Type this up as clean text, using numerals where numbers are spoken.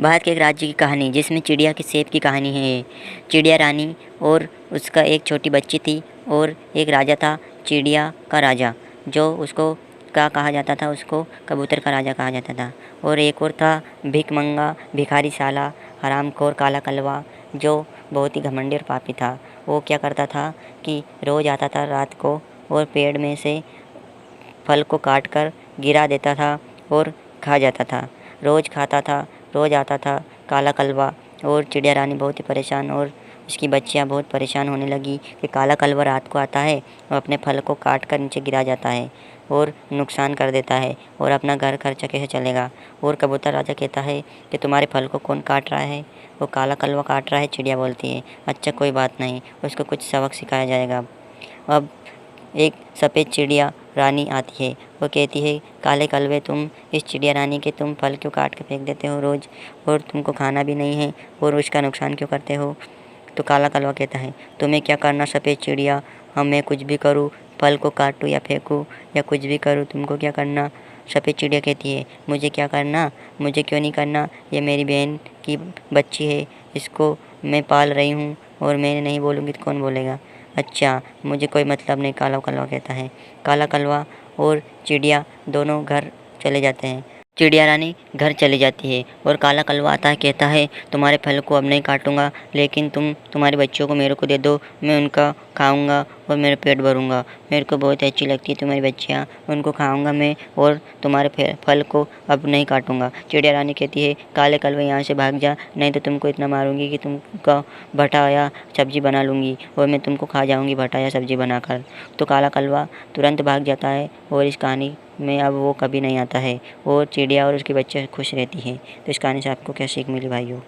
भारत के एक राज्य की कहानी जिसमें चिड़िया के सेब की कहानी है ये। चिड़िया रानी और उसका एक छोटी बच्ची थी और एक राजा था, चिड़िया का राजा, जो उसको क्या कहा जाता था, उसको कबूतर का राजा कहा जाता था। और एक और था भिखमंगा, भिखारी साला, हरामखोर, काला कलवा, जो बहुत ही घमंडी और पापी था। वो क्या करता था कि रोज़ आता था रात को और पेड़ में से फल को काट कर गिरा देता था और खा जाता था। रोज़ खाता था, रोज़ आता था काला कलवा। और चिड़िया रानी बहुत ही परेशान और उसकी बच्चियाँ बहुत परेशान होने लगी कि काला कलवा रात को आता है और अपने फल को काट कर नीचे गिरा जाता है और नुकसान कर देता है और अपना घर खर्चा कैसे चलेगा। और कबूतर राजा कहता है कि तुम्हारे फल को कौन काट रहा है? वो काला कलवा काट रहा है। चिड़िया बोलती है, अच्छा कोई बात नहीं, उसको कुछ सबक सिखाया जाएगा। अब एक सफ़ेद चिड़िया रानी आती है। वो कहती है, काले कलवे, तुम इस चिड़िया रानी के तुम फल क्यों काट के फेंक देते हो रोज़, और तुमको खाना भी नहीं है और उसका नुकसान क्यों करते हो? तो काला कलवा कहता है, तुम्हें क्या करना सफ़ेद चिड़िया, मैं कुछ भी करूँ, फल को काटूँ या फेंकूँ या कुछ भी करूँ, तुमको क्या करना? सफ़ेद चिड़िया कहती है, मुझे क्या करना, मुझे क्यों नहीं करना, ये मेरी बहन की बच्ची है, इसको मैं पाल रही हूँ और मैं नहीं बोलूँगी तो कौन बोलेगा? अच्छा, मुझे कोई मतलब नहीं, काला कलवा कहता है। काला कलवा और चिड़िया दोनों घर चले जाते हैं। चिड़िया रानी घर चली जाती है और काला कलवा आता है, कहता है, तुम्हारे फल को अब नहीं काटूंगा, लेकिन तुम्हारे बच्चों को मेरे को दे दो, मैं उनका खाऊंगा और मेरा पेट भरूंगा। मेरे को बहुत अच्छी लगती है तुम्हारी बच्चियाँ, उनको खाऊंगा मैं और तुम्हारे फल को अब नहीं काटूंगा। चिड़िया रानी कहती है, काले कलवे यहाँ से भाग जा, नहीं तो तुमको इतना मारूंगी कि तुमका भटा या सब्जी बना लूँगी और मैं तुमको खा जाऊँगी भटा या सब्जी बनाकर। तो काला कलवा तुरंत भाग जाता है और इस कहानी में अब वो कभी नहीं आता है और चिड़िया और उसके बच्चे खुश रहती हैं। तो इस कहानी से आपको क्या सीख मिली भाइयों?